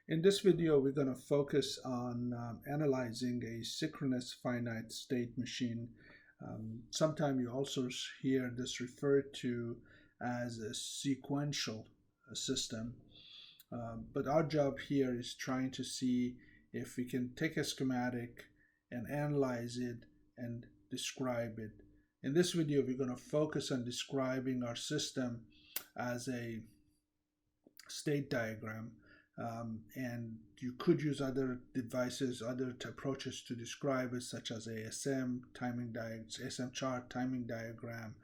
In this video, we're going to focus on analyzing a synchronous finite state machine. Sometimes you also hear this referred to as a sequential system. But our job here is trying to see if we can take a schematic and analyze it and describe it. In this video, we're going to focus on describing our system as a state diagram. And you could use other devices, other approaches to describe it, such as ASM ASM chart, timing diagram,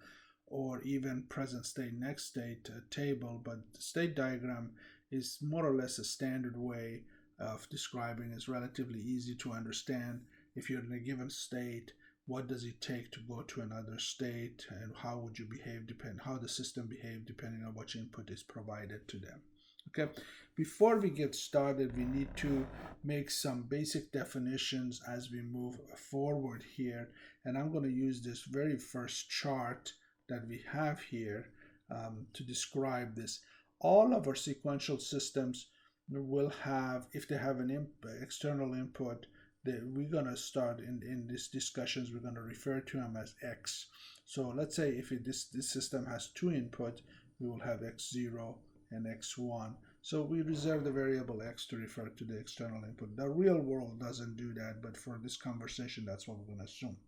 or even present state, next state table. But the state diagram is more or less a standard way of describing. It's relatively easy to understand. If you're in a given state, what does it take to go to another state, and how would you behave, how the system behave depending on what input is provided to them. Okay, before we get started, we need to make some basic definitions as we move forward here. And I'm going to use this very first chart that we have here to describe this. All of our sequential systems will have, if they have an external input, we're going to start in these discussions, we're going to refer to them as X. So let's say if this system has two inputs, we will have X0 and X1. So we reserve the variable X to refer to the external input. The real world doesn't do that, but for this conversation, that's what we're going to assume.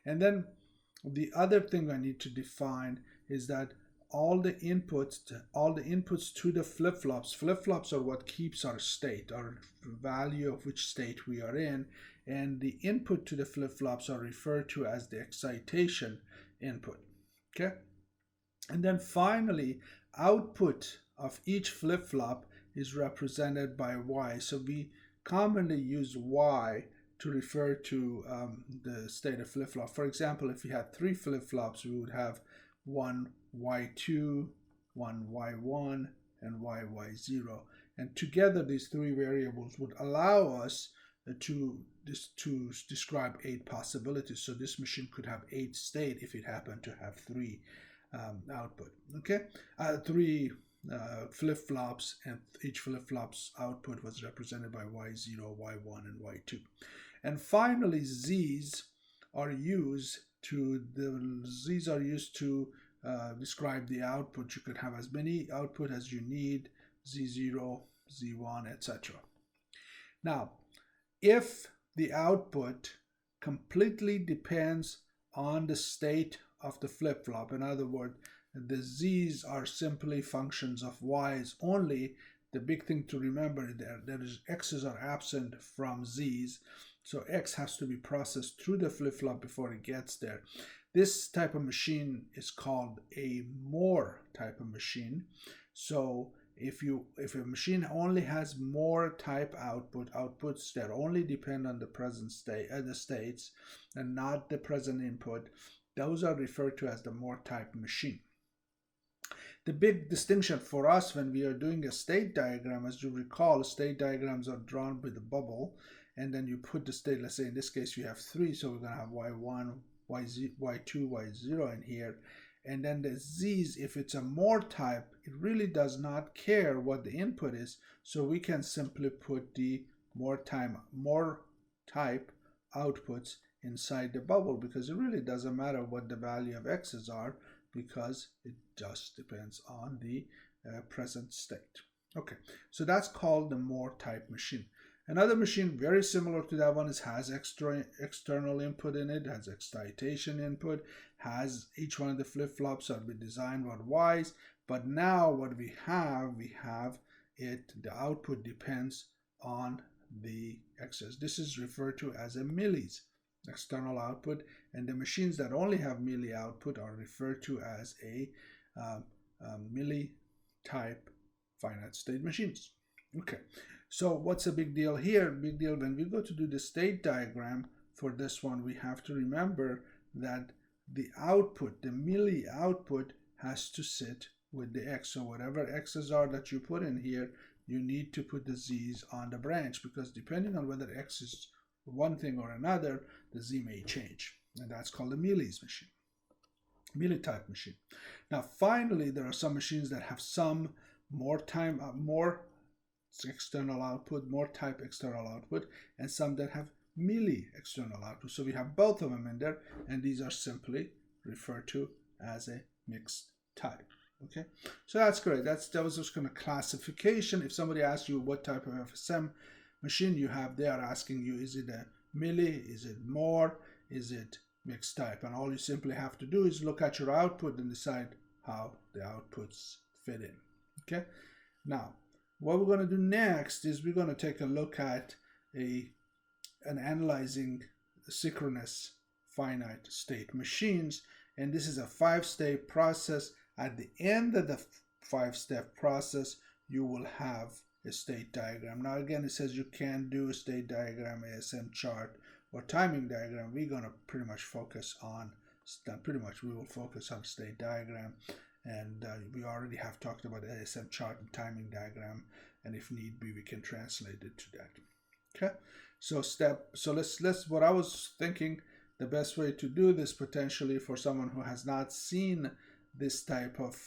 And then the other thing I need to define is that all the inputs to the flip-flops are what keeps our state, our value of which state we are in, and the input to the flip-flops are referred to as the excitation input. Okay? And then finally, output of each flip-flop is represented by Y. So we commonly use Y to refer to the state of flip-flop. For example, if we had three flip-flops, we would have one Y2, one Y1, and Y0. And together, these three variables would allow us to describe 8 possibilities. So this machine could have 8 states if it happened to have 3 output. Okay, 3 flip-flops, and each flip-flop's output was represented by Y0, Y1, and Y2. And finally, Z's are used to describe the output. You could have as many output as you need, Z0, Z1, etc. Now, if the output completely depends on the state of the flip-flop, in other words, the Z's are simply functions of Y's only, the big thing to remember there is X's are absent from Z's, so X has to be processed through the flip-flop before it gets there. This type of machine is called a Moore type of machine. So if a machine only has Moore type outputs that only depend on the present state, the states, and not the present input, those are referred to as the Moore type machine. The big distinction for us when we are doing a state diagram, as you recall, state diagrams are drawn with a bubble, and then you put the state, let's say in this case we have 3, so we're going to have Y1, Y2, Y0 in here. And then the Z's, if it's a Moore type, it really does not care what the input is, so we can simply put the Moore type outputs inside the bubble, because it really doesn't matter what the value of X's are, because it just depends on the present state. Okay, so that's called the Moore type machine. Another machine very similar to that one has external input in it, has excitation input, has each one of the flip-flops are designed with Y's, but now what we have the output depends on the X's. This is referred to as a millis, external output, and the machines that only have milli output are referred to as a milli type finite state machines. Okay, so what's the big deal here? Big deal when we go to do the state diagram for this one, we have to remember that the output, the milli output, has to sit with the X. So whatever X's are that you put in here, you need to put the Z's on the branch, because depending on whether X is one thing or another, the Z may change, and that's called a millis machine, milli type machine. Now finally, there are some machines that have some more external output, more type external output, and some that have milli external output. So we have both of them in there, and these are simply referred to as a mixed type. Okay, so that's great. That was just kind of classification. If somebody asks you what type of FSM machine you have, they are asking you, is it a milli, is it more, is it mixed type? And all you simply have to do is look at your output and decide how the outputs fit in. Okay, now what we're going to do next is we're going to take a look at analyzing synchronous finite state machines, and this is a 5-step process. At the end of the 5-step process, you will have a state diagram. Now again, it says you can do a state diagram, ASM chart, or timing diagram. We're going to pretty much focus on, we will focus on state diagram, and we already have talked about ASM chart and timing diagram, and if need be, we can translate it to that. Okay, so let's what I was thinking, the best way to do this potentially for someone who has not seen this type of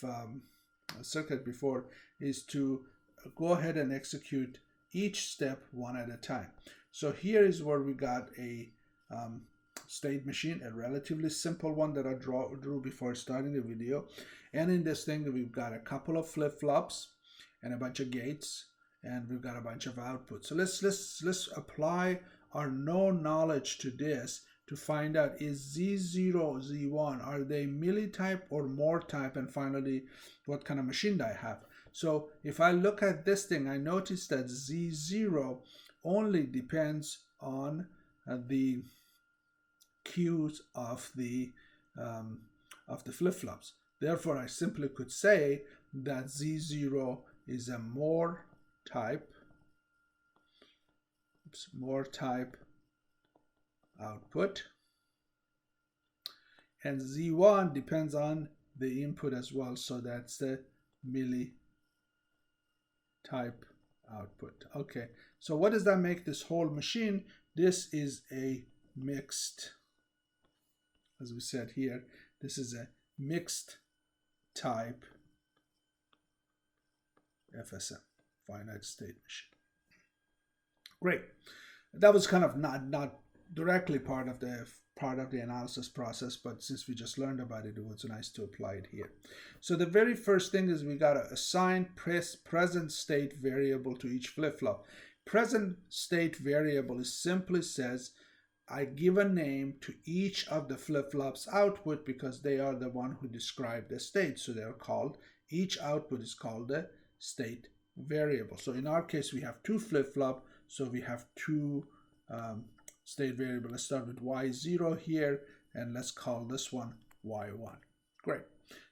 circuit before is to go ahead and execute each step one at a time. So here is where we got a state machine, a relatively simple one that I drew before starting the video. And in this thing, we've got a couple of flip-flops and a bunch of gates, and we've got a bunch of outputs. So let's apply our known knowledge to this to find out, is Z0, Z1, are they milli type or more type? And finally, what kind of machine do I have? So if I look at this thing, I notice that Z0 only depends on the cues of the flip-flops. Therefore, I simply could say that Z0 is a more type output, and Z1 depends on the input as well, so that's the milli type output. Okay, so what does that make this whole machine? This is a mixed, as we said here, this is a mixed type FSM, finite state machine. Great. That was kind of not directly part of the analysis process, but since we just learned about it, it was nice to apply it here. So the very first thing is we got to assign present state variable to each flip-flop. Present state variable is simply says I give a name to each of the flip-flops output because they are the one who describe the state. So they're called, each output is called the state variable. So in our case, we have two flip-flop, so we have two state variable. Let's start with Y0 here, and let's call this one Y1. Great.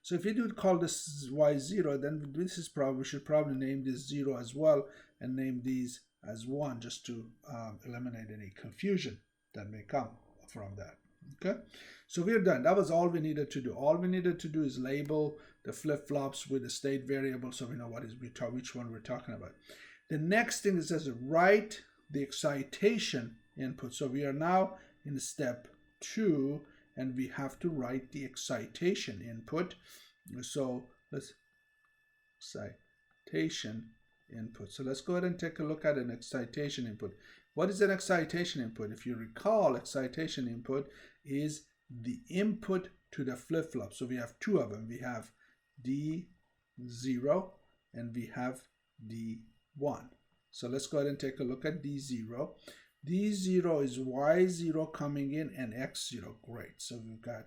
So if you do call this Y0, then this is we should probably name this 0 as well, and name these as 1, just to eliminate any confusion that may come from that. Okay, so we're done. That was all we needed to do. All we needed to do is label the flip-flops with the state variable, so we know which one we're talking about. The next thing is says write the excitation input. So we are now in step 2, and we have to write the excitation input. So let's excitation input. So let's go ahead and take a look at an excitation input. What is an excitation input? If you recall, excitation input is the input to the flip-flop. So we have two of them. We have D0 and we have D1. So let's go ahead and take a look at D0. D0 is Y0 coming in and X0. Great. So we've got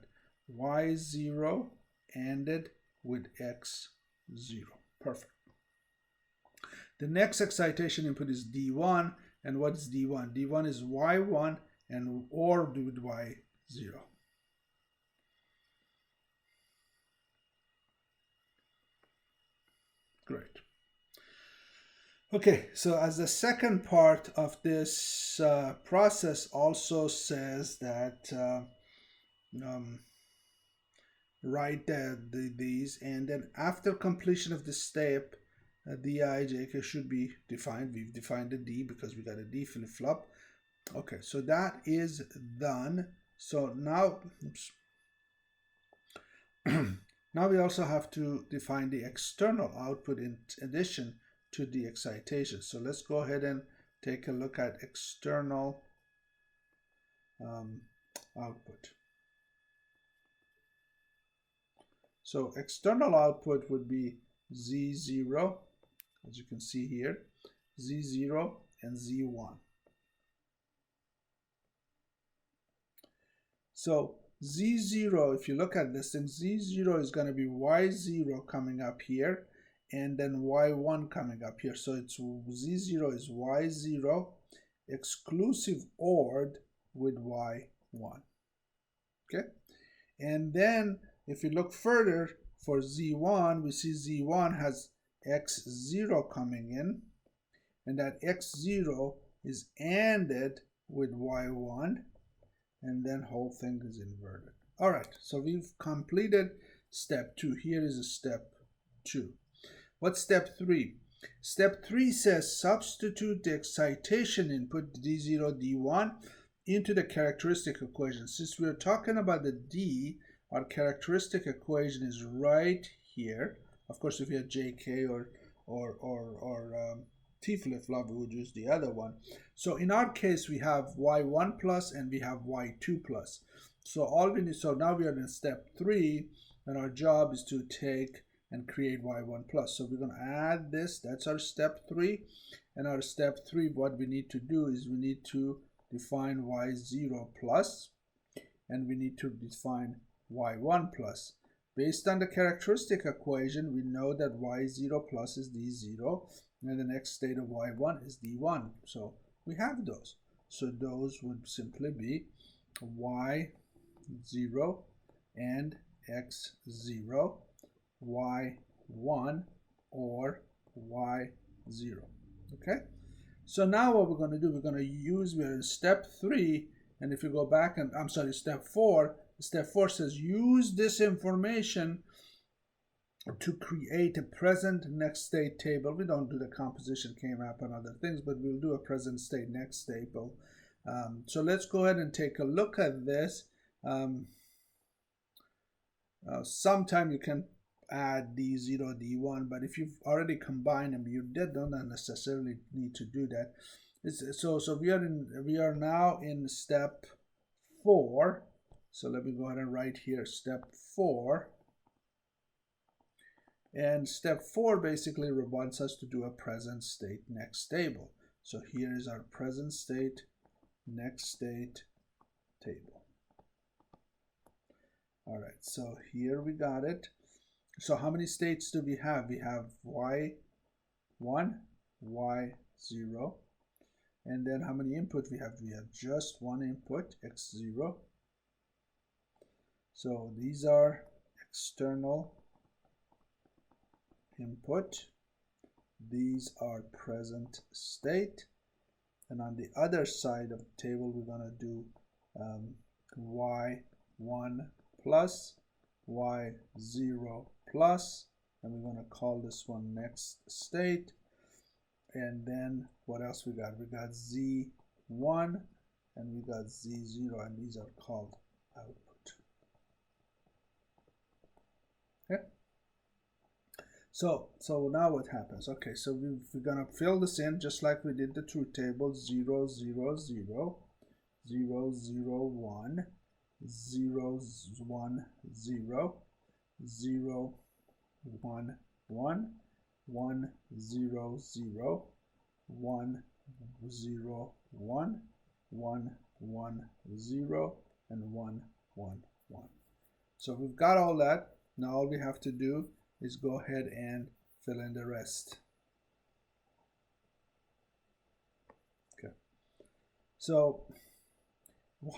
Y0 ended with X0. Perfect. The next excitation input is D1. And what is D1? D1 is Y1 and or with Y0. Great. Okay, so as the second part of this process also says that write these, and then after completion of this step, DI, JK should be defined. We've defined the D because we got a D flip-flop. Okay, so that is done. So now, now we also have to define the external output in addition to the excitation. So let's go ahead and take a look at external output. So external output would be Z0, as you can see here, Z0 and Z1. So Z0, if you look at this thing, Z0 is going to be Y0 coming up here, and then Y1 coming up here. So it's Z0 is Y0 exclusive ORed with Y1. Okay, and then if you look further for Z1, we see Z1 has X0 coming in, and that X0 is ANDed with Y1, and then whole thing is inverted. All right, so we've completed step 2. Here is a step 2. What's step 3? Step 3 says substitute the excitation input D0, D1 into the characteristic equation. Since we're talking about the D, our characteristic equation is right here. Of course, if you had JK or T flip-flop, we would use the other one. So in our case, we have Y1 plus and we have Y2 plus. So all we need, so now we are in step 3, and our job is to take and create Y1 plus. So we're going to add this. That's our step 3. And our step 3, what we need to do is we need to define Y0 plus, and we need to define Y1 plus. Based on the characteristic equation, we know that Y0 plus is D0, and the next state of Y1 is D1. So we have those. So those would simply be Y0 and X0, Y1 or Y0. Okay? So now what we're going to do, we're going to use, we're in step 3, and if you go back and, I'm sorry, step 4, step 4 says use this information to create a present next state table. We don't do the composition, K-map, and other things, but we'll do a present state next table. So let's go ahead and take a look at this. Sometime you can add D0, D1, but if you've already combined them, you don't necessarily need to do that. So we are now in step 4. So let me go ahead and write here step 4. And step 4 basically wants us to do a present state next table. So here is our present state next state table. All right, so here we got it. So how many states do we have? We have Y1, Y0, and then how many input we have? We have just one input, X0. So these are external input. These are present state. And on the other side of the table, we're going to do Y1 plus, Y0 plus, and we're going to call this one next state. And then what else we got? We got Z1 and we got Z0, and these are called output. Okay. So now what happens? Okay, so we're going to fill this in just like we did the truth table. 0, 0, 0, 0, 0, 1, 0, 1, 0, 0, 1, 1, 1, 0, 0, 1, 0, 1, 1, 1, 0, and 1, 1, 1. So we've got all that. Now all we have to do is go ahead and fill in the rest. Okay. So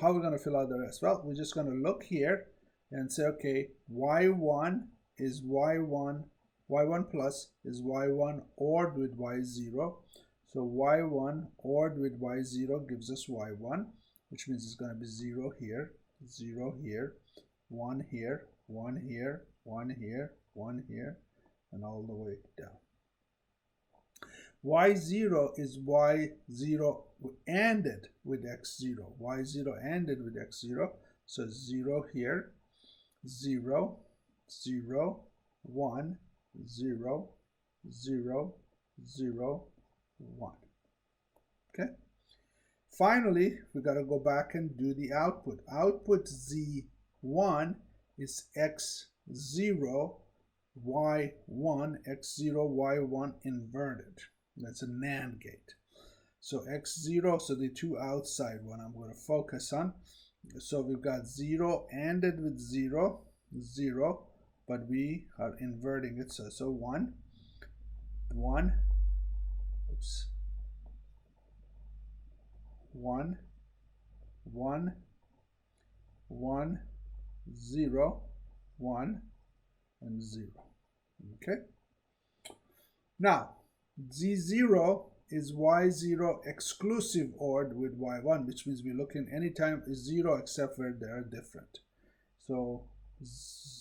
how are we going to fill out the rest? Well, we're just going to look here and say, okay, Y1 is Y1, Y1 plus is Y1 ORed with Y0. So Y1 ORed with Y0 gives us Y1, which means it's going to be 0 here, 0 here, 1 here, 1 here, 1 here, 1 here, and all the way down. Y0 is Y0 ANDed with X0. Y0 ANDed with X0. So 0 here, 0, 0, 1, 0, 0, 0, 1. Okay. Finally, we got to go back and do the output. Output Z1 is X0, Y1, X0, Y1 inverted. That's a NAND gate. So X0, so the two outside one I'm going to focus on. So we've got 0 ANDed with 0, 0, but we are inverting it. So 1, 1, oops, 1, 1, 1, 0, 1, and 0. Okay. Now, Z0 is Y0 exclusive ORed with Y1, which means we're looking anytime is 0 except where they are different. So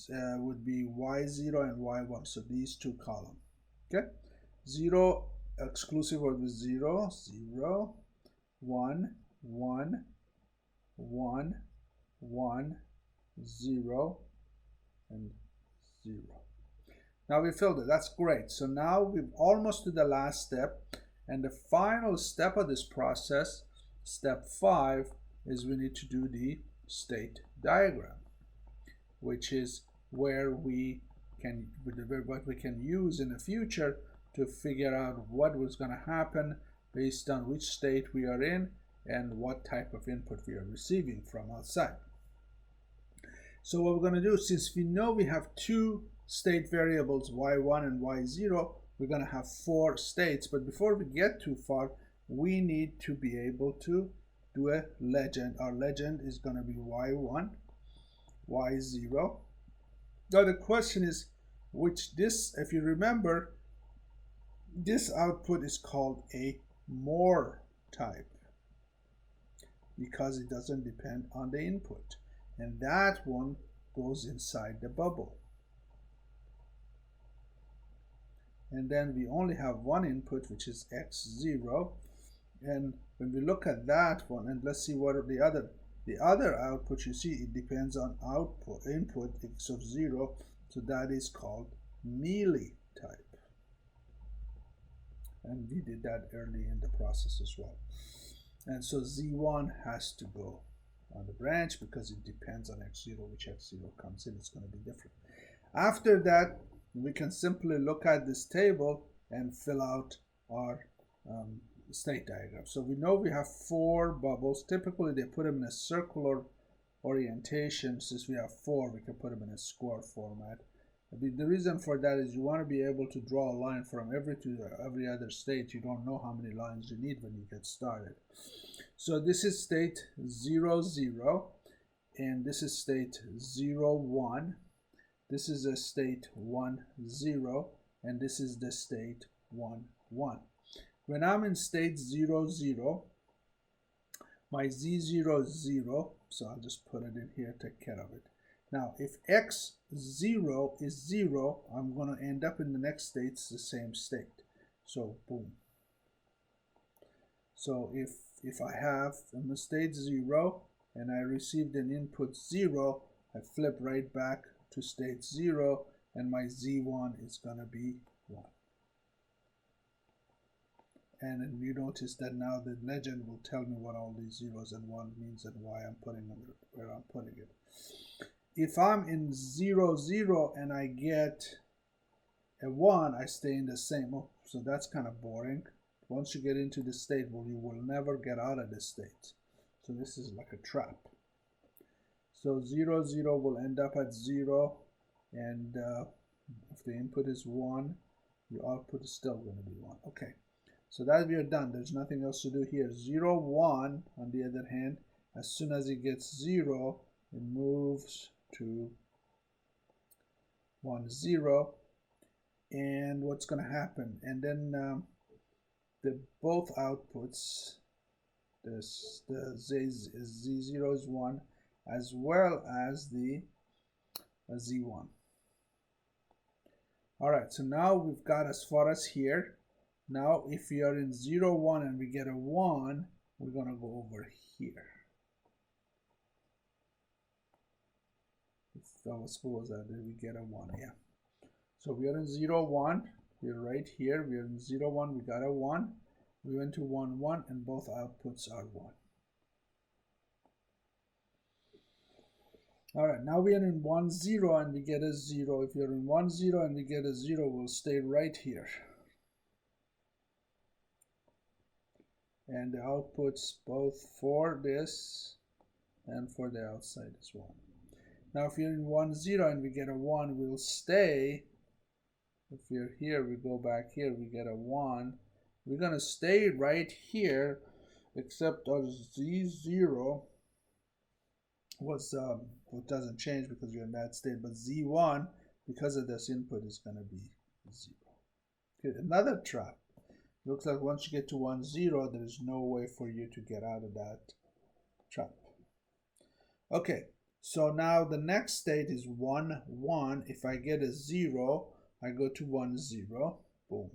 would be Y0 and Y1. So these two columns. Okay. 0 exclusive ORed with 0, 0, 1, 1, 1, 1, 0, and 0. Now we filled it. That's great. So now we've almost to the last step. And the final step of this process, step 5, is we need to do the state diagram, which is where we can, what we can use in the future to figure out what was going to happen based on which state we are in and what type of input we are receiving from outside. So what we're going to do, since we know we have two state variables, Y1 and Y0, we're going to have 4 states. But before we get too far, we need to be able to do a legend. Our legend is going to be Y1, Y0. Now the question is, if you remember, this output is called a more type because it doesn't depend on the input. And that one goes inside the bubble. And then we only have one input, which is X0. And when we look at that one, and let's see what are the other output, you see it depends on input X of 0. So that is called mealy type. And we did that early in the process as well. And so Z1 has to go on the branch because it depends on X0, which X0 comes in, it's going to be different. After that, we can simply look at this table and fill out our state diagram. So we know we have 4 bubbles. Typically, they put them in a circular orientation. Since we have 4, we can put them in a square format. The reason for that is you want to be able to draw a line from every other state. You don't know how many lines you need when you get started. So this is state 0, 0, and this is state 0, 1. This is a state 1, 0, and this is the state 1, 1. When I'm in state 0, 0, my Z0 is 0, so I'll just put it in here, take care of it. Now, if X0 is 0, I'm going to end up in the next state, it's the same state. So, boom. So, if I have in the state 0 and I received an input 0, I flip right back to state 0, and my Z1 is going to be 1. And then you notice that now the legend will tell me what all these 0s and 1 means and why I'm putting them where I'm putting it. If I'm in 0, 0 and I get a 1, I stay in the same. Oh, so that's kind of boring. Once you get into the state, well, you will never get out of this state. So this is like a trap. So 0, 0 will end up at 0, and if the input is 1, your output is still going to be 1. Okay, so that we are done. There's nothing else to do here. 0, 1, on the other hand, as soon as it gets 0, it moves to 1, 0. And what's going to happen? And then both outputs, the Z0 is 1, as well as the Z1. All right, so now we've got as far as here. Now, if we are in 0, 1 and we get a 1, we're going to go over here. Suppose that we get a 1, yeah. So we are in 0, 1. we're right here. We're in 0, 1, we got a 1. We went to 1, 1, and both outputs are 1. All right, now we are in 1, 0, and we get a 0. If you're in 1, 0, and we get a 0, we'll stay right here. And the outputs both for this and for the outside is 1. Now, if you're in 1, 0, and we get a 1, we'll stay. If you're here, we go back here, we get a 1. We're going to stay right here, except our Z0 was, it doesn't change because you're in that state, but Z1, because of this input, is going to be 0. Okay, another trap. Looks like once you get to 1, 0, there is no way for you to get out of that trap. Okay, so now the next state is 1, 1. If I get a 0, I go to 1, 0. Boom.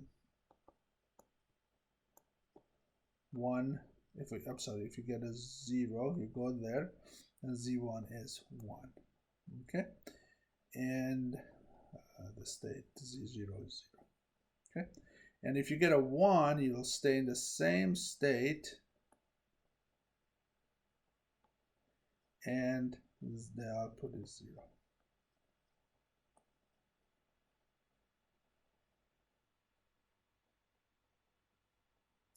1. If you get a 0, you go there, and Z1 is 1. Okay, and the state Z0 is 0. Okay, and if you get a 1, you'll stay in the same state, and the output is 0.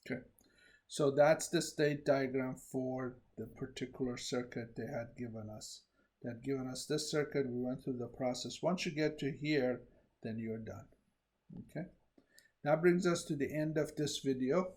Okay, so that's the state diagram for the particular circuit they had given us. They had given us this circuit. We went through the process. Once you get to here, then you're done. Okay, that brings us to the end of this video.